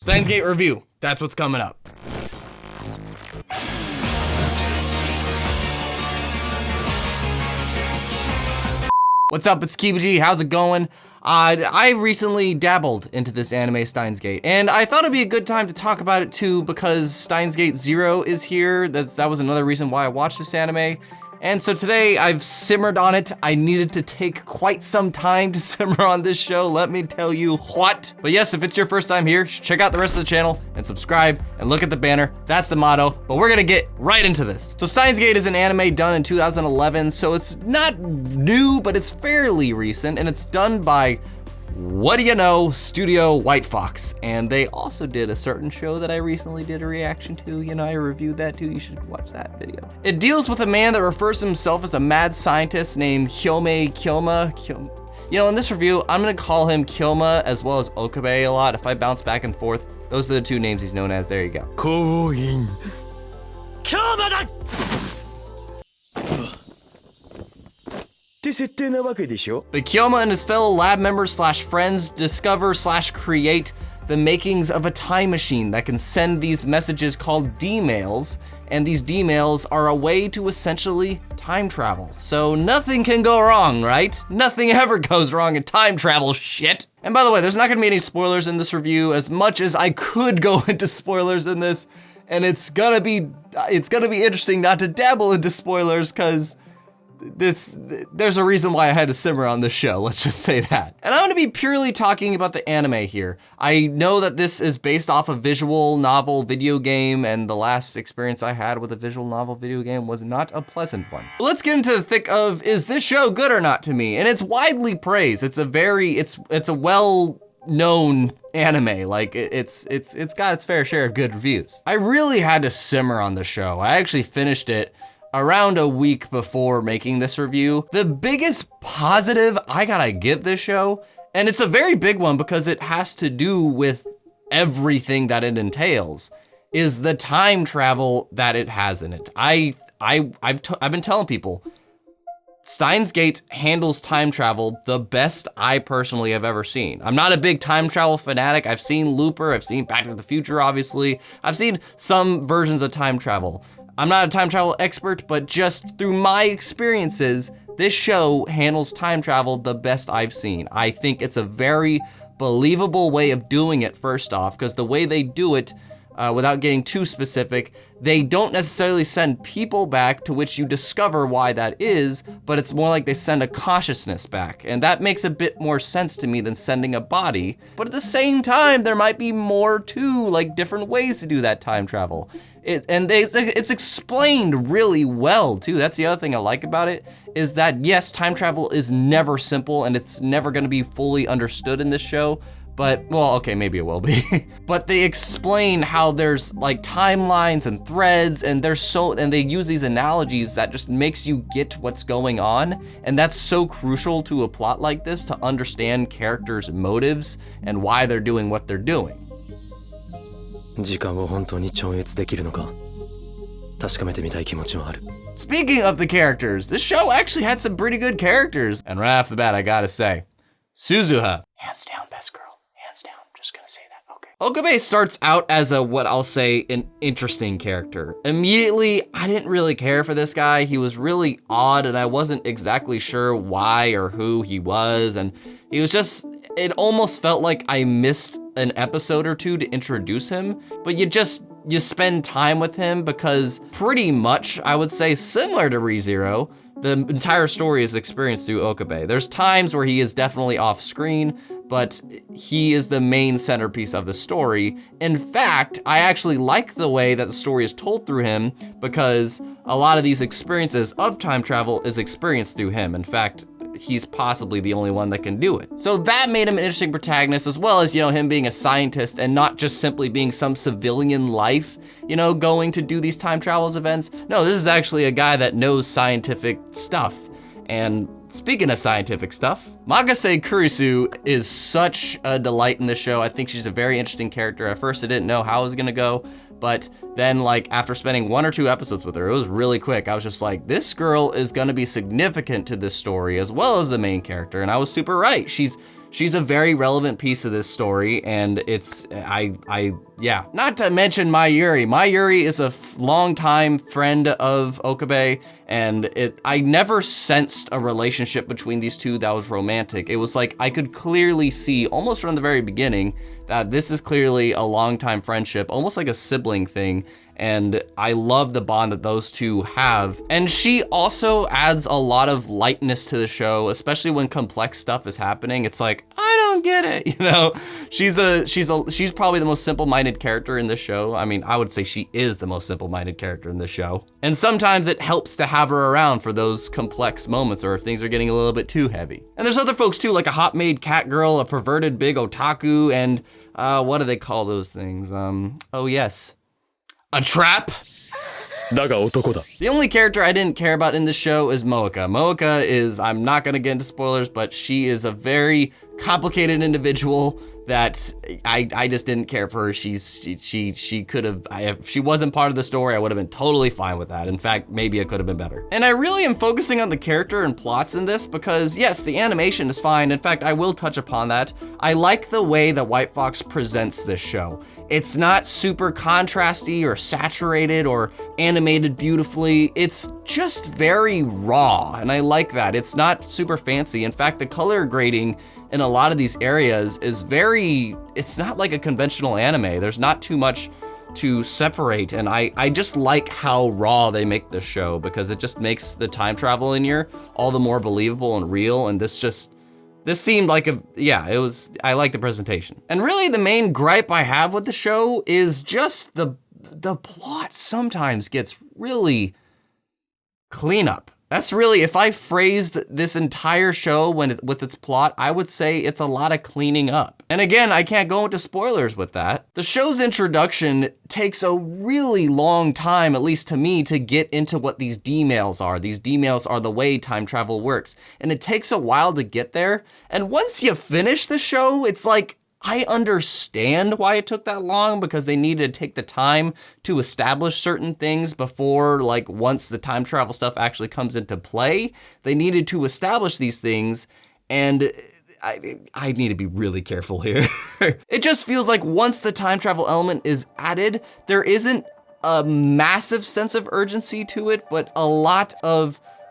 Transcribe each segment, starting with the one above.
Steins Gate review. That's what's coming up. What's up, it's Kibiji, how's it going? I recently dabbled into this anime Steins Gate, and I thought it'd be a good time to talk about it too because Steins Gate 0 is here. That was another reason why I watched this anime. And so today I've simmered on it. I needed to take quite some time to simmer on this show, let me tell you what. But yes, if it's your first time here, check out the rest of the channel and subscribe and look at the banner. That's the motto, but we're gonna get right into this. So Steins Gate is an anime done in 2011, so it's not new, but it's fairly recent, and it's done by, what do you know, Studio White Fox. And they also did a certain show that I recently did a reaction to. You know, I reviewed that too, you should watch that video. It deals with a man that refers to himself as a mad scientist named Kyoma. You know, in this review, I'm gonna call him Kyoma as well as Okabe a lot. If I bounce back and forth, those are the two names he's known as, there you go. Kyoma! But Kyoma and his fellow lab members / friends discover / create the makings of a time machine that can send these messages called D-mails, and these D-mails are a way to essentially time travel. So nothing can go wrong, right? Nothing ever goes wrong in time travel shit. And by the way, there's not gonna be any spoilers in this review, as much as I could go into spoilers in this, and it's gonna be interesting not to dabble into spoilers, cause there's a reason why I had to simmer on this show, let's just say that. And I'm gonna be purely talking about the anime here. I know that this is based off a visual novel video game, and the last experience I had with a visual novel video game was not a pleasant one. But let's get into the thick of, is this show good or not to me? And it's widely praised. It's a well-known anime. Like it's got its fair share of good reviews. I really had to simmer on the show. I actually finished it around a week before making this review. The biggest positive I gotta give this show, and it's a very big one because it has to do with everything that it entails, is the time travel that it has in it. I've been telling people, Steins Gate handles time travel the best I personally have ever seen. I'm not a big time travel fanatic. I've seen Looper, I've seen Back to the Future, obviously. I've seen some versions of time travel. I'm not a time travel expert, but just through my experiences, this show handles time travel the best I've seen. I think it's a very believable way of doing it, first off, because the way they do it, without getting too specific, they don't necessarily send people back to which you discover why that is, but it's more like they send a consciousness back. And that makes a bit more sense to me than sending a body. But at the same time, there might be more too, like different ways to do that time travel. It's explained really well too. That's the other thing I like about it, is that yes, time travel is never simple and it's never gonna be fully understood in this show. But, well, okay, maybe it will be. But they explain how there's like timelines and threads, and they use these analogies that just makes you get what's going on. And that's so crucial to a plot like this, to understand characters' motives and why they're doing what they're doing. Speaking of the characters, this show actually had some pretty good characters. And right off the bat, I gotta say, Suzuha, hands down, best girl. Hands down, just gonna say that, okay. Okabe starts out as what I'll say, an interesting character. Immediately, I didn't really care for this guy. He was really odd, and I wasn't exactly sure why or who he was, and he was just, it almost felt like I missed an episode or two to introduce him, but you spend time with him because pretty much, I would say, similar to ReZero, the entire story is experienced through Okabe. There's times where he is definitely off screen, but he is the main centerpiece of the story. In fact, I actually like the way that the story is told through him because a lot of these experiences of time travel is experienced through him. In fact, he's possibly the only one that can do it. So that made him an interesting protagonist, as well as, you know, him being a scientist and not just simply being some civilian life, you know, going to do these time travels events. No, this is actually a guy that knows scientific stuff. And speaking of scientific stuff, Magase Kurisu is such a delight in this show. I think she's a very interesting character. At first I didn't know how it was gonna go, but then like after spending 1 or 2 episodes with her, it was really quick. I was just like, this girl is gonna be significant to this story as well as the main character, and I was super right. She's She's a very relevant piece of this story, and it's, yeah. Not to mention Mayuri. Mayuri is a longtime friend of Okabe, and I never sensed a relationship between these two that was romantic. It was like, I could clearly see, almost from the very beginning, that this is clearly a longtime friendship, almost like a sibling thing. And I love the bond that those two have. And she also adds a lot of lightness to the show, especially when complex stuff is happening. It's like, I don't get it, you know? She's probably the most simple-minded character in the show. I mean, I would say she is the most simple-minded character in the show. And sometimes it helps to have her around for those complex moments, or if things are getting a little bit too heavy. And there's other folks too, like a hot-made cat girl, a perverted big otaku, and what do they call those things? Oh yes. A trap? The only character I didn't care about in the show is Moeka. Moeka is, I'm not gonna get into spoilers, but she is a very complicated individual that I just didn't care for her. She could have, if she wasn't part of the story, I would have been totally fine with that. In fact, maybe it could have been better. And I really am focusing on the character and plots in this because yes, the animation is fine. In fact, I will touch upon that. I like the way that White Fox presents this show. It's not super contrasty or saturated or animated beautifully. It's just very raw, and I like that. It's not super fancy. In fact, the color grading in a lot of these areas is it's not like a conventional anime. There's not too much to separate, and I just like how raw they make this show because it just makes the time travel in here all the more believable and real, and this seemed like I like the presentation. And really the main gripe I have with the show is just the plot sometimes gets really clean up. That's really, if I phrased this entire show with its plot, I would say it's a lot of cleaning up. And again, I can't go into spoilers with that. The show's introduction takes a really long time, at least to me, to get into what these D-mails are. These D-mails are the way time travel works. And it takes a while to get there. And once you finish the show, it's like, I understand why it took that long because they needed to take the time to establish certain things before, like, once the time travel stuff actually comes into play, they needed to establish these things, and I need to be really careful here. It just feels like once the time travel element is added, there isn't a massive sense of urgency to it, but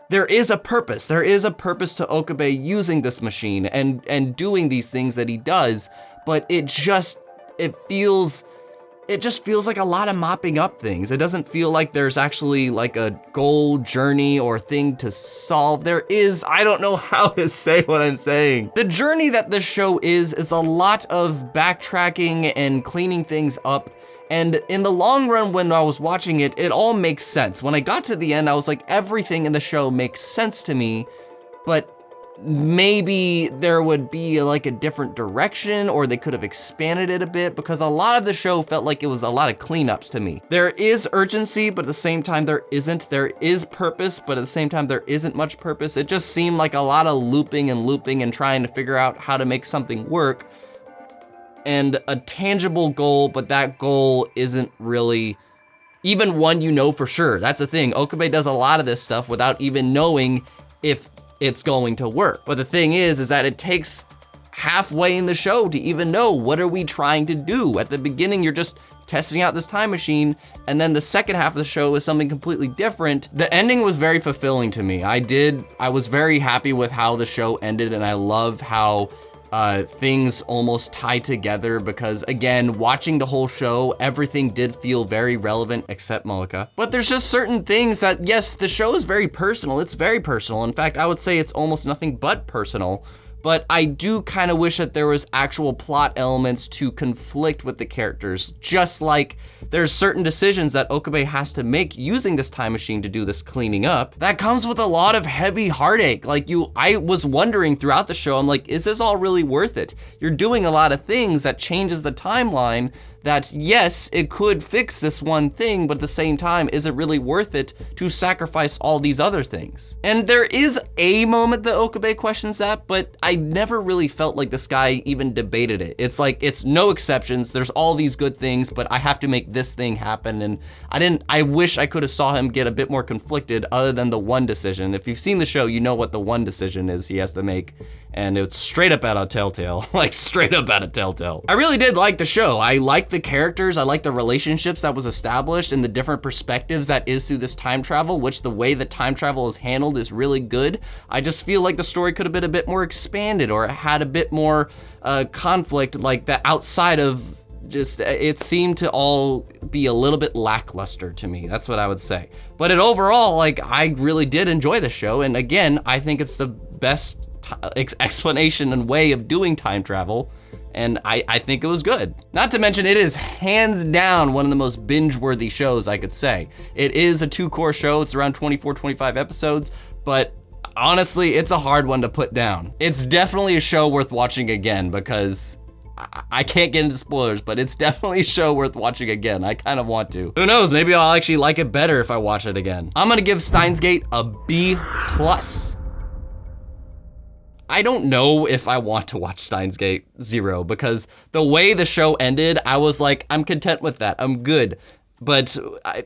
there is a purpose. There is a purpose to Okabe using this machine and doing these things that he does, but it just feels like a lot of mopping up things. It doesn't feel like there's actually like a goal, journey, or thing to solve. There is, I don't know how to say what I'm saying. The journey that this show is a lot of backtracking and cleaning things up. And in the long run, when I was watching it, it all makes sense. When I got to the end, I was like, everything in the show makes sense to me, but maybe there would be like a different direction, or they could have expanded it a bit, because a lot of the show felt like it was a lot of cleanups to me. There is urgency, but at the same time there isn't. There is purpose, but at the same time there isn't much purpose. It just seemed like a lot of looping and trying to figure out how to make something work, and a tangible goal, but that goal isn't really even one you know for sure. That's the thing. Okabe does a lot of this stuff without even knowing if it's going to work. But the thing is that it takes halfway in the show to even know, what are we trying to do? At the beginning, you're just testing out this time machine, and then the second half of the show is something completely different. The ending was very fulfilling to me. I was very happy with how the show ended, and I love how things almost tie together, because again, watching the whole show, everything did feel very relevant except Moeka. But there's just certain things that, yes, the show is very personal. It's very personal. In fact, I would say it's almost nothing but personal. But I do kind of wish that there was actual plot elements to conflict with the characters, just like there's certain decisions that Okabe has to make using this time machine to do this cleaning up. That comes with a lot of heavy heartache. I was wondering throughout the show, I'm like, is this all really worth it? You're doing a lot of things that changes the timeline that, yes, it could fix this one thing, but at the same time, is it really worth it to sacrifice all these other things? And there is a moment that Okabe questions that, but I never really felt like this guy even debated it. It's like, it's no exceptions. There's all these good things, but I have to make this thing happen. And I wish I could have saw him get a bit more conflicted other than the one decision. If you've seen the show, you know what the one decision is he has to make. and it's straight up out of Telltale, like straight up out of Telltale. I really did like the show. I like the characters, I like the relationships that was established and the different perspectives that is through this time travel, which the way that time travel is handled is really good. I just feel like the story could have been a bit more expanded or had a bit more conflict like that outside of just, it seemed to all be a little bit lackluster to me. That's what I would say. But overall, like, I really did enjoy the show. And again, I think it's the best explanation and way of doing time travel. And I think it was good. Not to mention, it is hands down one of the most binge-worthy shows I could say. It is a 2-core show. It's around 24, 25 episodes, but honestly, it's a hard one to put down. It's definitely a show worth watching again because I can't get into spoilers, but it's definitely a show worth watching again. I kind of want to. Who knows, maybe I'll actually like it better if I watch it again. I'm gonna give Steins Gate a B+. I don't know if I want to watch Steins Gate 0 because the way the show ended, I was like, I'm content with that, I'm good. But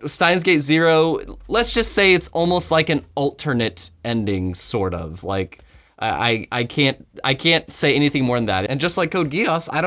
Steins Gate 0, let's just say it's almost like an alternate ending, sort of. Like, I can't say anything more than that. And just like Code Geass, I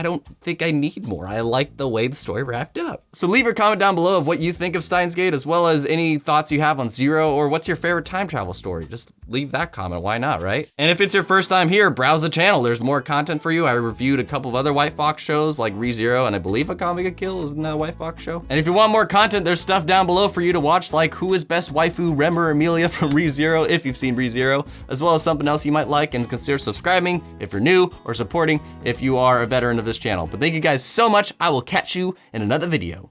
don't think I need more. I like the way the story wrapped up. So leave your comment down below of what you think of Steins Gate, as well as any thoughts you have on 0, or what's your favorite time travel story. Just leave that comment, why not, right? And if it's your first time here, browse the channel. There's more content for you. I reviewed a couple of other White Fox shows like ReZero, and I believe Akame ga Kill is in that White Fox show. And if you want more content, there's stuff down below for you to watch, like Who is Best Waifu, Rem or Amelia from ReZero, if you've seen ReZero, as well as something else you might like, and consider subscribing if you're new, or supporting if you are a veteran of this channel. But thank you guys so much. I will catch you in another video.